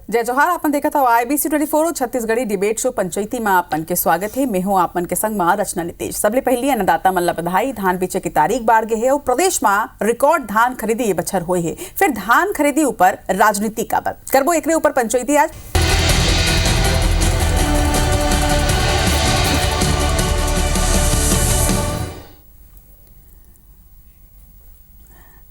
जय जोहार। आपन देखा था IBC 24 छत्तीसगढ़ी डिबेट शो पंचायती में आपन के स्वागत है। मैं हूं आपन के संग में रचना नितेश। सबले पहली अन्नदाता मन ला बधाई। धान बेचे की तारीख बाढ़ गए है और प्रदेश में रिकॉर्ड धान खरीदी ये बछर हुए है। फिर धान खरीदी ऊपर राजनीति का बात करबो एकरे ऊपर पंचायती आज।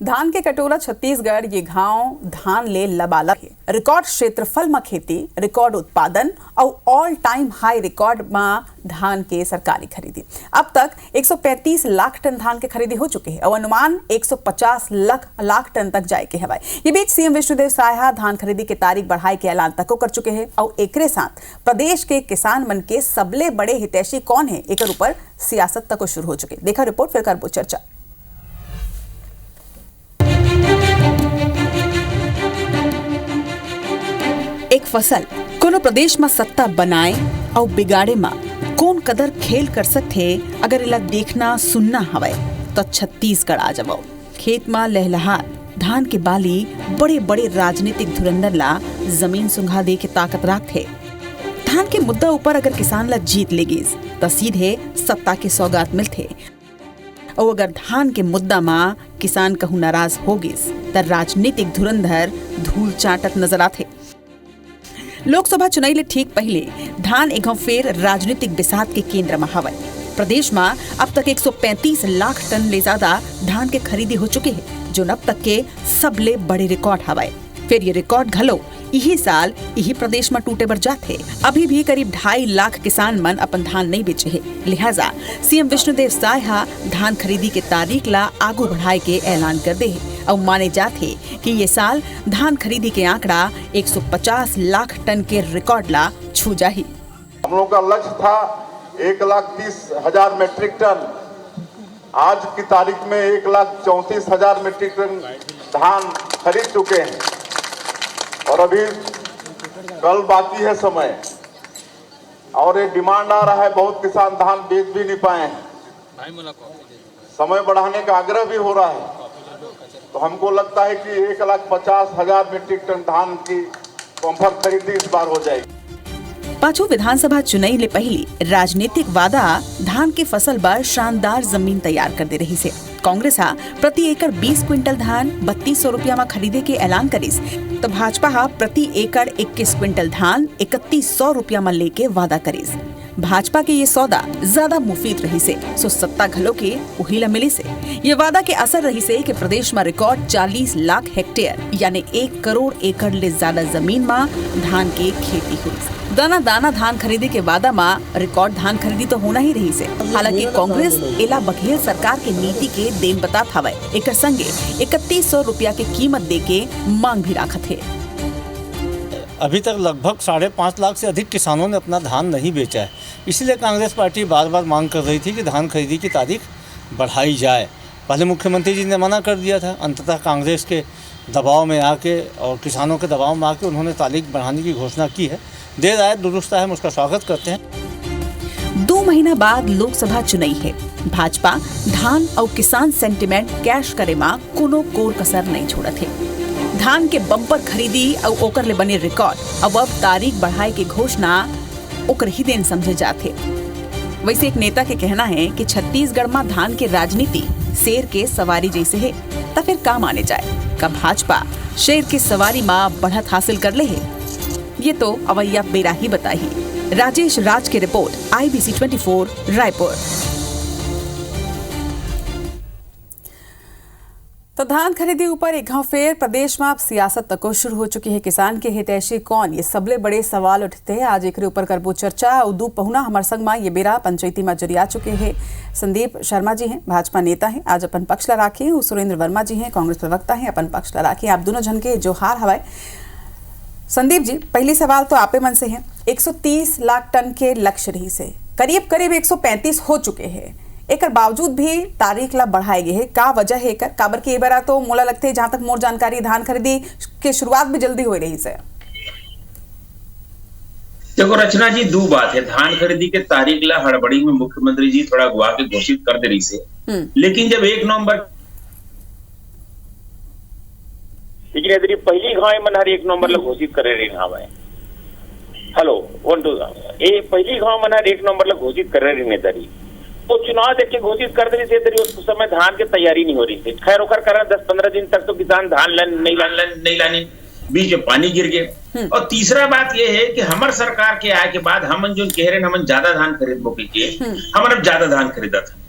धान के कटोरा छत्तीसगढ़ ये गांव धान ले लबालब है। रिकॉर्ड क्षेत्रफल में खेती, रिकॉर्ड उत्पादन और ऑल टाइम हाई रिकॉर्ड में धान के सरकारी खरीदी। अब तक 135 लाख टन धान के खरीदी हो चुके हैं और अनुमान 150 लाख टन तक जाए के हवाई। ये बीच सीएम विष्णुदेव साय धान खरीदी के तारीख बढ़ाए के ऐलान तक कर चुके हैं और एकरे साथ प्रदेश के किसान मन के सबले बड़े हितैषी कौन है एक ऊपर सियासत तक शुरू हो चुके। देखा रिपोर्ट, फिर करबो चर्चा। एक फसल कोनो प्रदेश में सत्ता बनाए और बिगाड़े में कौन कदर खेल कर सकते अगर इला देखना सुनना हवे तो छत्तीसगढ़ आ जाओ। खेत में लहलहार धान के बाली बड़े बड़े राजनीतिक धुरंधर ला जमीन सुंघा दे के ताकत रखते। धान के मुद्दा ऊपर अगर किसान ला जीत लेगिस तो सीधे सत्ता के सौगात मिलते और अगर धान के मुद्दा में किसान कहूँ नाराज हो गिस तो राजनीतिक धुरंधर धूल चाटत नजर आते। लोकसभा चुनाव ले ठीक पहले धान एक फेर राजनीतिक बिसात के केंद्र में हवे। प्रदेश में अब तक 135 लाख टन ले ज्यादा धान के खरीदी हो चुके हैं जो अब तक के सबले बड़े रिकॉर्ड हवे। फिर ये रिकॉर्ड घलो यही साल यही प्रदेश में टूटे बर जाते। अभी भी करीब 2.5 लाख किसान मन अपन धान नहीं बेचे है। लिहाजा सीएम विष्णुदेव साय धान खरीदी के तारीख ला आगू बढ़ाए के ऐलान कर दे और माने जाते कि ये साल धान खरीदी के आंकड़ा 150 लाख टन के रिकॉर्ड ला छू जाही। हम लोग का लक्ष्य था 1,30,000 मीट्रिक टन। आज की तारीख में 1,34,000 मीट्रिक टन धान खरीद चुके हैं और अभी कल बाकी है समय और एक डिमांड आ रहा है। बहुत किसान धान बेच भी नहीं पाए हैं। समय बढ़ाने का आग्रह भी हो रहा है। तो हमको लगता है कि 1,50,000 मीट्रिक टन धान की पंफर खरीदी इस बार हो जाएगी। पांचों विधानसभा चुनाव ले पहली राजनीतिक वादा धान की फसल पर शानदार जमीन तैयार कर दे रही से। कांग्रेस प्रति एकड़ 20 क्विंटल धान 3200 रुपया में खरीदे के ऐलान करिस तो भाजपा प्रति एकड़ 21 क्विंटल धान 3100 रुपया में लेके वादा करिस। भाजपा के ये सौदा ज्यादा मुफीद रही से सो सत्ता घलो के उहिला मिली से। ये वादा के असर रही से कि प्रदेश में रिकॉर्ड 40 लाख हेक्टेयर यानी 1 करोड़ एकड़ ले ज्यादा जमीन में धान की खेती हुई। दाना दाना धान खरीदी के वादा में रिकॉर्ड धान खरीदी तो होना ही रही से। हालांकि कांग्रेस एला बघेल सरकार के नीति के देन बतात हवे। एक संगे 3100 रुपया के कीमत दे के मांग भी राखत है। अभी तक लगभग 5.5 लाख से अधिक किसानों ने अपना धान नहीं बेचा है। इसलिए कांग्रेस पार्टी बार बार मांग कर रही थी कि धान खरीदी की तारीख बढ़ाई जाए। पहले मुख्यमंत्री जी ने मना कर दिया था। अंततः कांग्रेस के दबाव में आके और किसानों के दबाव में आके उन्होंने तारीख बढ़ाने की घोषणा की है। देर आए दुरुस्त है, हम उसका स्वागत करते हैं। 2 महीना बाद लोकसभा चुनाई है। भाजपा धान और किसान सेंटिमेंट कैश करे में कोनो कोर कसर नहीं छोड़त है। धान के बम्पर खरीदी और ओकर ले बने रिकॉर्ड अब तारीख बढ़ाए के घोषणा ओकर ही देन समझे जाते। वैसे एक नेता के कहना है कि छत्तीसगढ़ में धान के राजनीति शेर के सवारी जैसे है तो फिर का माने जाए का भाजपा शेर के सवारी में बढ़त हासिल कर ले है। ये तो अवैया बेरा ही बताही। राजेश राज की रिपोर्ट, IBC 24 रायपुर। तो धान खरीदी ऊपर एक फेर प्रदेश में अब सियासत तक शुरू हो चुकी है। किसान के हितैषी कौन, ये सबले बड़े सवाल उठते हैं। आज एक ऊपर करबो चर्चा। उदू पहुना हमार संग में ये बेरा पंचायती में जुरिया चुके हैं। संदीप शर्मा जी हैं, भाजपा नेता हैं, आज अपन पक्ष ला राखे। सुरेंद्र वर्मा जी हैं, कांग्रेस प्रवक्ता हैं, अपन पक्ष ला राखे। आप दोनों जन के जोहार हवाए। संदीप जी, पहली सवाल तो आपे मन से है। 130 लाख टन के लक्ष्य रही से करीब 135 हो चुके हैं। एक बावजूद भी तारीख ला बढ़ाए गए है। का वजह है एकर? काबर के बार तो मोला लगते है जहां तक मोर जानकारी धान खरीदी के शुरुआत भी जल्दी हो रही से। देखो रचना जी, 2 बात है। धान खरीदी के तारीख ला हड़बड़ी में मुख्यमंत्री जी थोड़ा गुआ के घोषित कर दे रही से, लेकिन जब 1 नवंबर लेकिन यदि पहली गाँव मन हर 1 नवंबर घोषित करे रही हवा हेलो 1 2 ये पहली गाँव मन हर 1 नवंबर घोषित करे रही ने तरी तो चुनाव देख के घोषित कर दी तरी उस समय धान की तैयारी नहीं हो रही थी। खैर ओकर कारण 10-15 दिन तक तो किसान धान नहीं लाने बीच में पानी गिर गए। और तीसरा बात यह है कि हमार सरकार के आए के बाद हम जो कह रहे हैं हम ज्यादा धान खरीदबो के हमन अब ज्यादा धान खरीदा था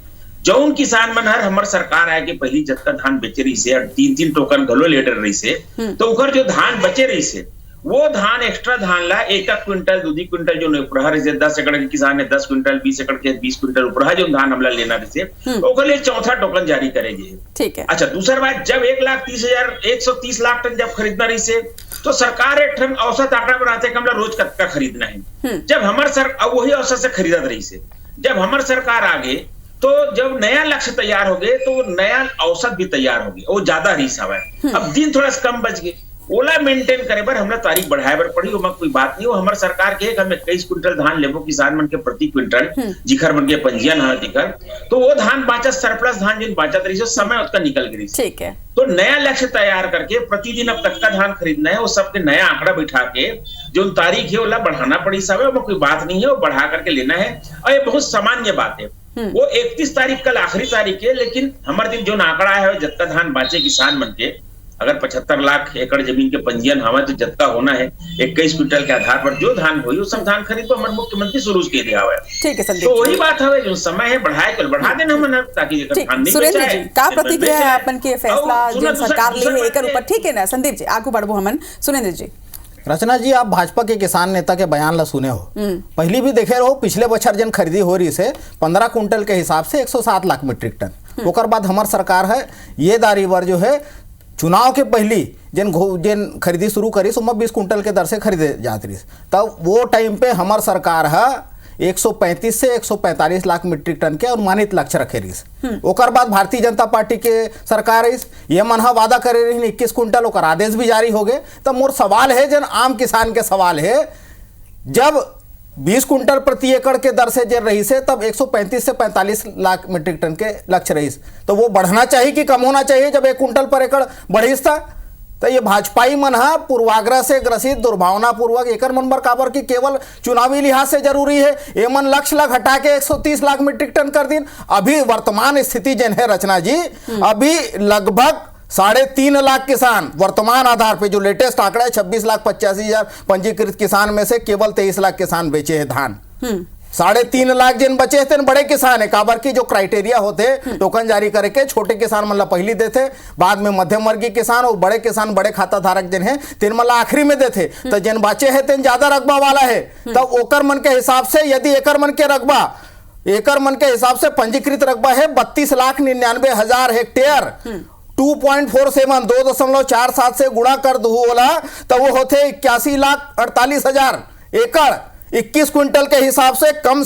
जौन किसान मन हर हमार सरकार आए के पहली जत्ता धान बेचे रही से और 3-3 टोकन घलो लेटर रही से तो उकर जो धान बचे रही से वो धान एक्स्ट्रा धान ला 1 क्विंटल 2 क्विंटल जो उपरा रही से 10 एकड़ के किसान ने 10 क्विंटल 20 एकड़ के 20 क्विंटल उपरा जो धान हमला लेना रही से ओकर लिए चौथा टोकन जारी करेगी। ठीक है। अच्छा दूसरा बात जब 1,30,000 लाख टन जब खरीदना रही से तो सरकार एक टन औसत आंकड़ा बनाते हमला रोज कतका खरीदना है। जब हमार वही औसत से खरीदत रही से जब हमार सरकार आगे तो जब नया लक्ष्य तैयार हो गए तो नया औसत भी तैयार हो गए वो ज्यादा रही साहब अब दिन थोड़ा सा कम बच गए ओला मेंटेन करे बर हमला तारीख बढ़ाए बर पड़ी ओमा कोई बात नहीं। वो हमार सरकार के हम 21 क्विंटल धान लेबो किसान मन के प्रति क्विंटल जिखर मन के पंजीयन है दिखर तो वो धान बाचा सरप्लस धान जिन बाचा रही से समय उसका निकल गई। ठीक है। तो नया लक्ष्य तैयार करके प्रतिदिन अब तक का धान खरीदना है वो सबके नया आंकड़ा बिठा के जो तारीख है वो बढ़ाना पड़ी सब है कोई बात नहीं है वो बढ़ा करके लेना है और ये बहुत सामान्य बात है। वो 31 तारीख कल आखिरी तारीख है लेकिन हमारे दिन जो आंकड़ा है जत्ता धान बाचे किसान मन के अगर 75 लाख एकड़ जमीन के पंजीयन हवा तो जत्ता होना है 21 क्विंटल के आधार पर जो धान हुई वो सब धान खरीद तो हमारे मुख्यमंत्री शुरू के दिया हुआ है। ठीक है संदीप तो वही बात है जो समय है बढ़ा देना हम ताकि धान नहीं सुरेंद्र जी का प्रतिक्रिया है अपन के फैसला जो सरकार ले है एकर ऊपर ठीक है ना संदीप जी आगू बढ़बो हमन सुरेंद्र जी। रचना जी आप भाजपा के किसान नेता के बयान ला सुने हो पहली भी देखे रहो पिछले बछर जन खरीदी हो रही से 15 कुंटल के हिसाब से 107 लाख मीट्रिक टन ओकर बाद हमार सरकार है ये दारी वर जो है चुनाव के पहली जन खरीदी शुरू करी सो 20 कुंटल के दर से खरीदे जाती रही तब वो टाइम पे हमार सरकार है 135 से 145 लाख मीट्रिक टन के अनुमानित लक्ष्य रखे रही ओकर बाद भारतीय जनता पार्टी के सरकार ये मनहा वादा करे रही 21 कुंटल ओकर आदेश भी जारी हो गए। तब मोर सवाल है जन आम किसान के सवाल है जब 20 कुंटल प्रति एकड़ के दर से जर रही से तब 135 से 45 लाख मीट्रिक टन के लक्ष्य रही तो वो बढ़ना चाहिए कि कम होना चाहिए जब 1 कुंटल पर एकड़ बढ़ीस था तो ये भाजपाई मन हा पूर्वाग्रह से ग्रसित दुर्भावना पूर्वक एकर मन बर काबर की केवल चुनावी लिहाज से जरूरी है ये मन लक्ष्य ला घटा के 130 लाख मीट्रिक टन कर दिन। अभी वर्तमान स्थिति जन है रचना जी अभी लगभग 3.5 लाख किसान वर्तमान आधार पे जो लेटेस्ट आंकड़ा है 26,85,000 पंजीकृत किसान में से केवल 23 लाख किसान बेचे हैं धान 3.5 लाख जिन बचे थे बड़े किसान है काबर की जो क्राइटेरिया होते टोकन जारी करके छोटे किसान मतलब पहली देते बाद में मध्यम वर्गीय किसान और बड़े किसान बड़े खाता धारक जिन है तीन मतलब आखिरी में देते तो जिन बचे है तीन ज्यादा रकबा वाला है तब ओकर मन के हिसाब से यदि एकर मन के रकबा एकर मन के हिसाब से पंजीकृत रकबा है 32,99,000 हेक्टेयर 2.47 2.47 से गुणा कर दू बोला तो वो होते 81,48,000 एकड़ 21 क्विंटल के हिसाब से कम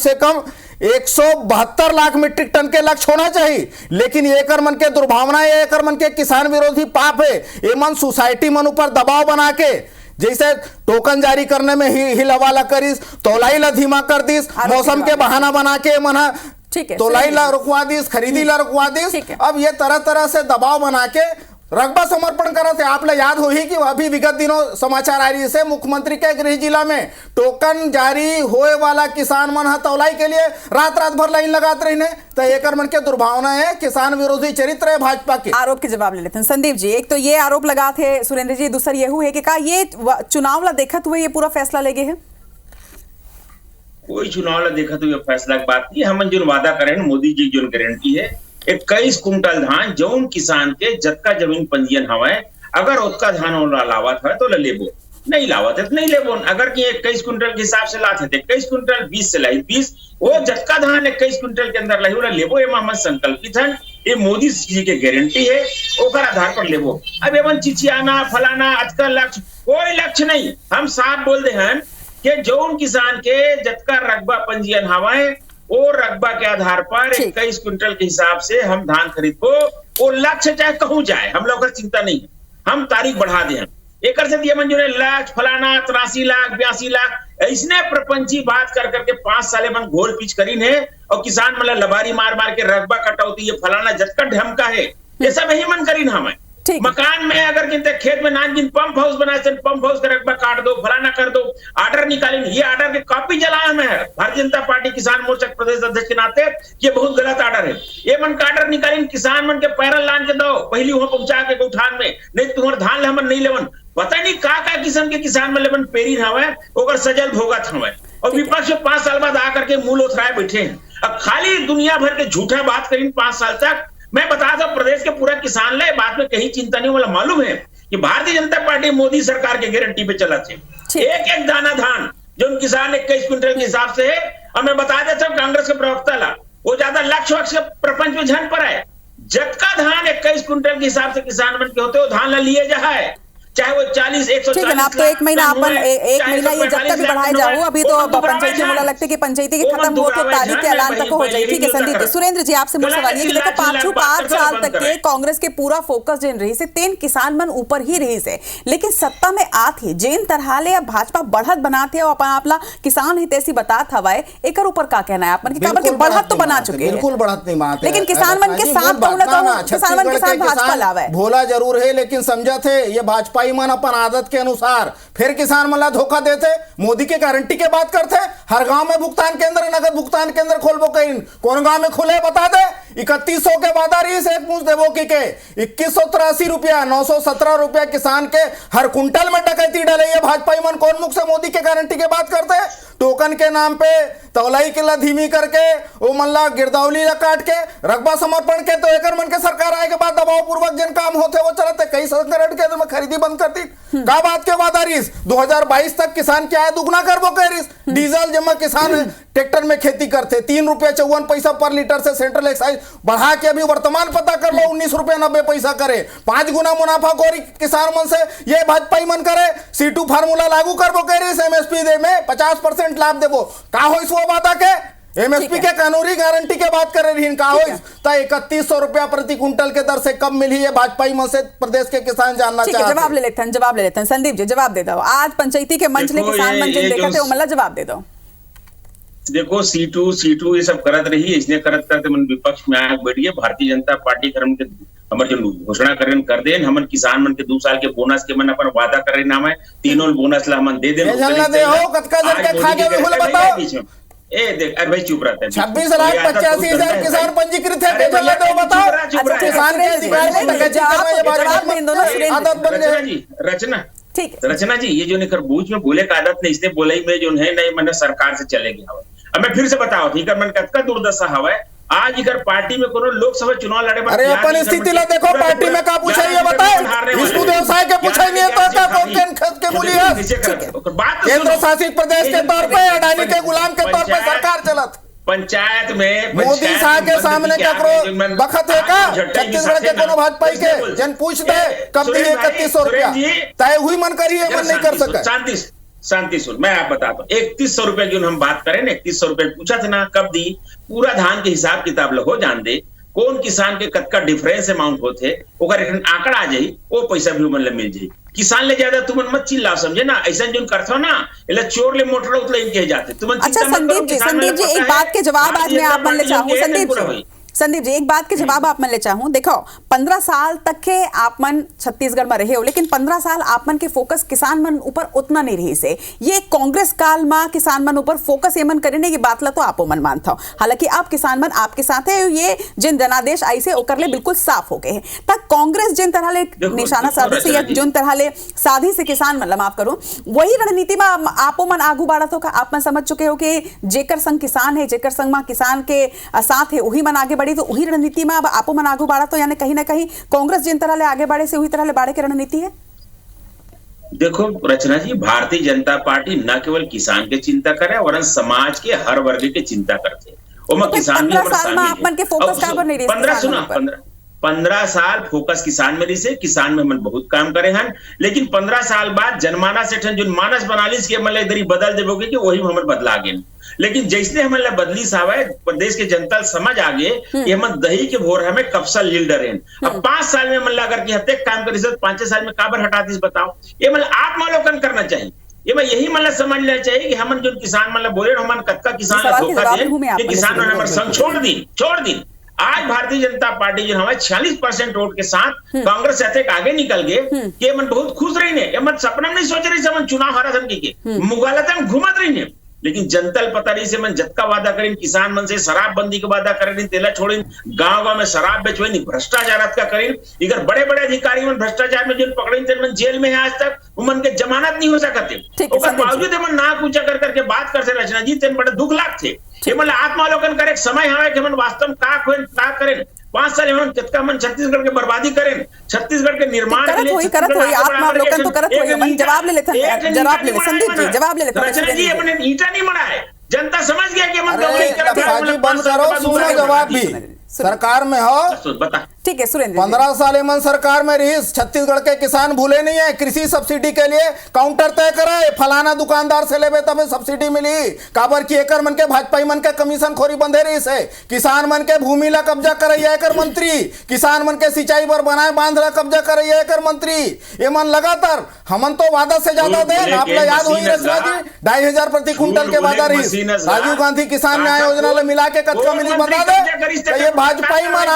172 लाख मीट्रिक टन के लक्ष्य होना चाहिए। लेकिन ये एकर मन के दुर्भावना ये एकर मन के किसान विरोधी पाप है ये मन सोसाइटी मन ऊपर दबाव बना के जैसे टोकन जारी करने में हिलवाला करीस तोलाई ला धीमा कर दीस मौसम के बहाना बना के मना तोलाई ला रुकवा दीस खरीदी ला रुकवा दीस। अब ये तरह तरह से दबाव बना के रकबा समर्पण करा थे। आप याद हो ही कि अभी विगत दिनों समाचार आ रही से मुख्यमंत्री के गृह जिला में टोकन जारी होए वाला किसान मन तौलाई के लिए रात भर लाइन लगाते रही तो एकर मन के दुर्भावना है किसान विरोधी चरित्र है भाजपा के। आरोप के जवाब ले लेते हैं संदीप जी। एक तो ये आरोप लगा थे सुरेंद्र जी दूसरा ये है कि ये चुनाव ला देखत हुए ये पूरा फैसला ले गए है कोई चुनाव ला देखत हुए फैसला की बात नहीं हम जो वादा करें मोदी जी जो गारंटी है 21 कुंटल धान जौन किसान के जत्का जमीन पंजीयन हवा अगर उसका धान लावत है तो लेबो नहीं लावत है तो नहीं लेबो। अगर कि 21 कुंटल के हिसाब से लाते थे 21 कुंटल 20 से लाई 20 वो जत्का धान 21 कुंटल के अंदर लाई लेबो ये हम संकल्पित है ये मोदी जी के गारंटी है ओकर आधार पर लेबो। अब एवं चिचियाना फलाना आजकल लक्ष्य कोई लक्ष्य नहीं हम साफ बोल दे हैं कि जौन किसान के जत्का रकबा पंजीयन हवा और रकबा के आधार पर 21 क्विंटल के हिसाब से हम धान खरीदो वो लक्ष्य चाहे कहूं जाए हम लोग चिंता नहीं है हम तारीख बढ़ा दे एक से दिए मंजूर लाख फलाना 83 लाख 82 लाख इसने प्रपंची बात कर करके 5 साले मन घोल पीछ करी ने और किसान मतलब लबारी मार मार के रकबा कटौती ये फलाना जटका ढमका है ये सब यही मन करी ना हमें मकान में अगर गिनते खेत में ना गिन पंप हाउस बनाए, पंप हाउस का रकबा काट दो, फलाना कर दो, आर्डर निकालेंगे। ये आर्डर की कॉपी जलाया में है भारतीय जनता पार्टी किसान मोर्चा प्रदेश अध्यक्ष के नाते, ये बहुत गलत आर्डर है। ये मन का आर्डर निकालेंगे, किसान मन के पैरल लान के दो, पहली वहां पहुंचा के उठान में, नहीं तुम्हारे धान हमन नहीं लेवन, पता नहीं का किस्म के किसान मन लेवन पेरी हवे, ओकर सजल भोगत हवे, और विपक्ष 5 साल बाद आकर के मूल उथराए बैठे हैं। अब खाली दुनिया भर के झूठा बात करें 5 साल तक। मैं बता दूं प्रदेश के पूरा किसान ले बात में कहीं चिंता नहीं वाला, मालूम है कि भारतीय जनता पार्टी मोदी सरकार के गारंटी पे चला थे। एक एक दाना धान जो किसान 21 क्विंटल के हिसाब से है, और मैं बता देता हूं कांग्रेस के प्रवक्ता ला वो ज्यादा लक्ष्य वक्ष के प्रपंच में झन पर है। जबका धान 21 क्विंटल के हिसाब से किसान मन के होते हो धान ला लिए जाए, चाहे वो 40 140 ठीक है ना। आप तो एक महीना अपन एक महीना ये जब तक भी बढ़ाए जाओ, अभी तो पंचायती मुझे लगता है कि पंचायती के खत्म हो के तारीख के ऐलान तक हो जाए। ठीक है संदीप जी, सुरेंद्र जी आपसे मुझे सवाल ये कि देखो 5 साल तक के कांग्रेस के पूरा फोकस जिन रही से 3 किसान मन ऊपर ही रही से, लेकिन सत्ता में आती जिन तरह ले भाजपा बढ़त बनाते और अपन आपला किसान हितैषी बात हवाए, एकर ऊपर का कहना है आपन कि बढ़त तो बना चुके हैं, बिल्कुल बढ़त नहीं मानते, लेकिन किसान मन के साथ किसान मन के साथ भाजपा लावे भोला जरूर है, लेकिन समझा थे ये भाजपा मन अपन आदत के अनुसार फिर किसान मन धोखा देते, मोदी के गारंटी के बात करते, हर गांव में भुगतान केंद्र नगद भुगतान केंद्र खोलबो कहीं, कौन गांव में खुले बता दे। 3100 के वादा रही से एक मुझ देवो की के 2183 रुपया 917 रुपया किसान के हर कुंटल में डकैती डाले। ये भाजपा मन कौन मुख से मोदी के गारंटी के बात करते, टोकन के नाम पे तौलाई के ला धीमी करके वो मल्ला गिरदावली ला काट के रकबा समर्पण के, तो एकर मन के सरकार आए के बाद दबाव पूर्वक जिन काम होते वो चलते, कई संकट के में खरीदी बंद करती का बात के बाद आ रही 2022 तक किसान की आय दुगना करबो कह रही। डीजल जमा किसान ट्रैक्टर में खेती करते 3 रुपया 54 पैसा पर लीटर से सेंट्रल एक्साइज बढ़ा के अभी वर्तमान पता कर लो 19 रुपया 90 पैसा करे, 5 गुना मुनाफा गोरी किसान मन से ये भाजपा मन करे। C2 फार्मूला लागू करबो कह रही, MSP दे में 50% लाभ देबो, का हो इस वो बात के MSP के कानूनी गारंटी के बात कर रही का हो 3100 रुपया प्रति कुंटल के दर से कब मिली है भाजपा मन से प्रदेश के किसान जानना चाहते हैं। जवाब ले लेते हैं संदीप जी, जवाब दे दो। आज पंचायती के मंच ले किसान मंच देखते हो, मतलब जवाब दे दो। देखो C2 ये सब करत रही, इसने करत करते मन विपक्ष में आए बैठिए। भारतीय जनता पार्टी धर्म के हमर जो घोषणा करें कर देन, हमन किसान मन के 2 साल के बोनस के मन अपन वादा करे नाम है, तीनों बोनस ला हमन दे देन। ए देख अरे भाई चुप रहता है, 26,85,000 किसान पंजीकृत है, बताओ किसान के अधिकार में आदत बन गई। रचना ठीक है रचना जी, ये जो निकर बूझ में बोले का आदत नहीं, इसने बोले में जो है नहीं मैंने सरकार से चलेगी हवा। अब मैं फिर से बताओ ठीक है मन कतका दुर्दशा हवा है आज इधर पार्टी में कोनो लोकसभा चुनाव लड़े। अरे अपन स्थिति ला देखो, पार्टी में का पूछा ये बताओ, विष्णु व्यवसाय के पूछा नहीं है तो क्या कौन खत के बोली है। केंद्र शासित प्रदेश के तौर पे अडानी के गुलाम के तौर पे सरकार चलत, पंचायत में मोदी साहब के सामने ककरो बखत है का छत्तीसगढ़ के कोनो भाजपा के जन पूछ दे कब दी 3100 रुपया तय हुई मन करिए मन नहीं कर सका। शांति सुन, मैं आप बताता हूँ 3100 रुपए की हम बात करें ना, 3100 रुपए पूछा था ना कब दी, पूरा धान के हिसाब किताब लगो जान दे कौन किसान के कतका डिफरेंस अमाउंट होते ओकर एक आंकड़ा आ जाई, वो पैसा भी मन मिल जाई। किसान ले ज्यादा तुमन मत चिल्ला समझे ना, ऐसा जो करते हो ना इला चोर ले मोटर उतले इनके जाते तुमन। अच्छा संदीप जी एक बात के जवाब आज मैं आप मन ले चाहूँ संदीप जी एक बात के जवाब आप मन ले चाहूँ। देखो 15 साल तक के आप मन छत्तीसगढ़ में रहे हो, लेकिन 15 साल आप मन के फोकस किसान मन ऊपर उतना नहीं रही से, ये कांग्रेस काल में किसान मन ऊपर फोकस ये मन करने की बात ला तो आपो मन मानता हो। हालांकि आप किसान मन आपके साथ है, ये जिन जनादेश आई से ओकर ले बिल्कुल साफ हो गए हैं। तक कांग्रेस जिन तरह ले निशाना साधे से या जिन तरह ले साधी से किसान मन माफ करूं वही रणनीति में आपो मन आगू बढ़त हो का आप मन समझ चुके हो कि जेकर संग किसान है जेकर संग में किसान के साथ है वही मन आगे बढ़ी, तो वही रणनीति में अब आपो मन आगू बढ़ा तो यानी कहीं ना कहीं कांग्रेस जिन तरह ले आगे बढ़े से वही तरह ले बढ़े की रणनीति है। देखो रचना जी, भारतीय जनता पार्टी न केवल किसान के चिंता करे और समाज के हर वर्ग के चिंता करते। और किसान 15 साल फोकस किसान में से किसान में मन बहुत काम करे हैं, लेकिन 15 साल बाद जनमानस से जो मानस बनालिस के मतलब इधर ही बदल देवोगे कि वही हमर बदला गए। लेकिन जैसे हमारे बदली सावे प्रदेश के जनता समझ आ गए कि हम दही के भोर हमें कब्सा लीडर हैं। अब 5 साल में मतलब अगर कि हत्या काम करी 5 साल में काबर हटा दी बताओ, ये मतलब आत्मावलोकन करना चाहिए। ये मैं यही मतलब समझ लेना चाहिए कि हम जो किसान मतलब बोले हम कत्का किसान धोखा दे, किसान संग छोड़ दी आज भारतीय जनता पार्टी जो हमारे 46% वोट के साथ कांग्रेस ऐसे आगे निकल गए कि मन बहुत खुश रही ने, मन सपना नहीं सोच रही से चुनाव हारा धमकी के मुगालता घूमत रही ने, लेकिन जनता पता रही से मन जत्का वादा करें किसान मन से शराबबंदी के वादा करें, तेला छोड़ें, गांव गांव में शराब बेचवे, भ्रष्टाचार का करें, इधर बड़े बड़े अधिकारी मन भ्रष्टाचार में जो पकड़े मन जेल में है आज तक, मन के जमानत नहीं हो सकते, बावजूद मन नाक ऊंचा कर करके बात कर से रचना जी तेन बड़े दुख लाग थे, मन आत्मावलोकन करे समय है कि मन वास्तव में का करें 5 साल में कितना मन छत्तीसगढ़ के बर्बादी करें, छत्तीसगढ़ के निर्माण के लिए करत हुई आत्मावलोकन तो करत हुई, मन जवाब ले लेते संदीप जी, जवाब ले लेते रचना जी अपने ईटा नहीं बनाए, जनता समझ गया कि मन बंद करो, सुनो जवाब भी सरकार में हो, बता ठीक है सुरेंद्र 15 साल एमन सरकार में रही, छत्तीसगढ़ के किसान भूले नहीं है, कृषि सब्सिडी के लिए काउंटर तय करे, फलाना दुकानदार से लेबे तबे सब्सिडी मिली, काबर की एकर मन के भाजपाई मन के कमीशन खोरी बंधे रही से, किसान मन के भूमि ला कब्जा करे एकर मंत्री, किसान मन के सिंचाई बर बनाए बांध ला कब्जा करे एकर मंत्री, ये मन लगातार हमन तो वादा से ज्यादा दे, आपको याद होई रचना जी 2500 प्रति क्विंटल के वादा रही, राजीव गांधी किसान न्याय योजना ले मिला के कतका मिली बता दे, ये भाजपाई मन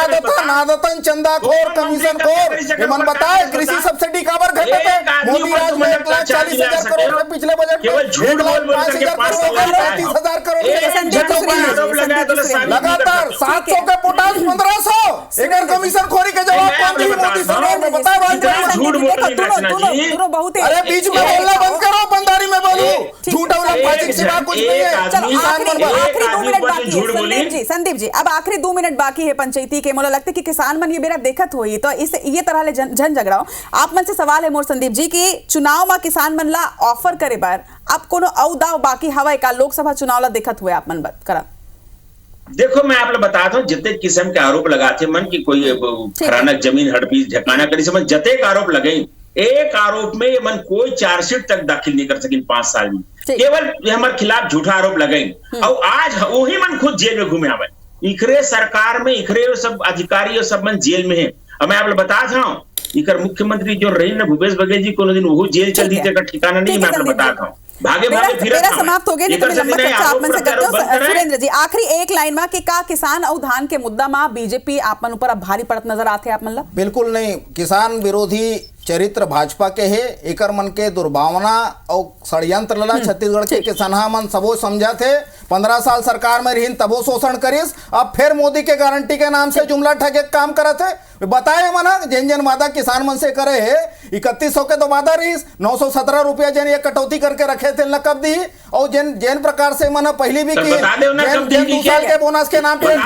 आदतन चंदाखोर कमीशन खोर मन बताए कृषि सब्सिडी काबर घटे थे, मोदी राज में 1,40,000 करोड़ से पिछले बजट में 1,05,000 करोड़ लगातार 700 के पोटास 1500 एकर कमीशन खोरी के जवाब कौन दी मोदी सरकार में बताए, झूठ बोल अरे बीच में बोलना बंद करो, बंदारी में बोलो, झूठ और फाजिल सिवा कुछ नहीं है। चलो आखिरी 2 मिनट बाकी है संदीप जी, अब आखिरी 2 मिनट बाकी है पंचायती के, मोला लगता है कि किसान मन ये बेरा देखत होई तो इस ये तरह ले झन झगड़ाओ, आप मन से सवाल है मोर संदीप जी कि चुनाव में किसान मन ला ऑफर करे बार अब कोनो औ दाव बाकी हवा का लोकसभा चुनाव ला देखत हुए आप मन बात करा। देखो मैं आप लोग बताता हूँ जितने किस्म के आरोप लगाते मन की कोई खरानक जमीन हड़पी ढकाना करी समझ जते आरोप लगे, एक आरोप में ये मन कोई चार्जशीट तक दाखिल नहीं कर सकी 5 साल में, केवल हमारे खिलाफ झूठा आरोप लगाई और आज वही मन खुद जेल में घूमे आवे, इखरे सरकार में इखरे सब अधिकारी और सब मन जेल में है। अब मैं आप लोग बता हूँ इकर मुख्यमंत्री जो रही ना भूपेश बघेल जी को दिन वो जेल चल दी का ठिकाना नहीं, मैं आप लोग बताता हूँ भागे भागे फिर समाप्त हो गए, नहीं तो लंबा चर्चा आप मन से करते हो सुरेंद्र जी, आखिरी एक लाइन में कि का किसान और धान के मुद्दा में बीजेपी आप मन ऊपर अब भारी पड़त नजर आते आप मन ला? बिल्कुल नहीं, किसान विरोधी चरित्र भाजपा के है, एकर मन के दुर्भावना और षड्यंत्र लला छत्तीसगढ़ के किसाना मन सबो समझा थे, 15 साल सरकार में रहीन तबो शोषण करिस, अब फिर मोदी के गारंटी के नाम से जुमला ठगे काम करत है, बताए मना जिन जन वादा किसान मन से करे है 3100 के तो वादा रहीस, 917 रुपया जन ये कटौती करके रखे थे न कब दी, और जिन प्रकार से मना पहली भी की जिन 2 साल के बोनस के नाम पे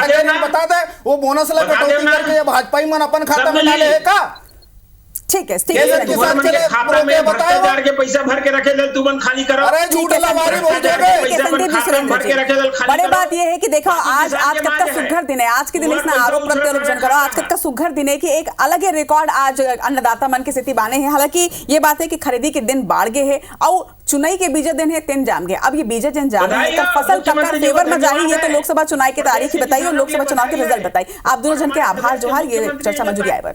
बता दे वो बोनस ला कटौती करके भाजपा मन अपन खाता में डाले है का? ठीक है किसान के खाता में भ्रष्टाचार के पैसा भर के रखे तू मन खाली करो, अरे झूठ लवारी बोल बड़े बात ये है कि देखो आज कब का सुघर दिन है, आज के दिन इसमें आरोप प्रत्यारोप करो, आज कब का सुघर दिन है कि एक अलग ही रिकॉर्ड आज अन्नदाता मन के स्थिति बाने हैं। हालांकि ये बात है कि खरीदी के दिन बाढ़ गए है और चुनाई के बीजा दिन है तेन जाम गए, अब ये बीजा दिन जाम है तो फसल कब फेवर में जाही, ये तो लोकसभा चुनाव की तारीख ही बताइए और लोकसभा चुनाव के रिजल्ट बताइए। आप दोनों जन के आभार जोहार, ये चर्चा में जुड़ी आए।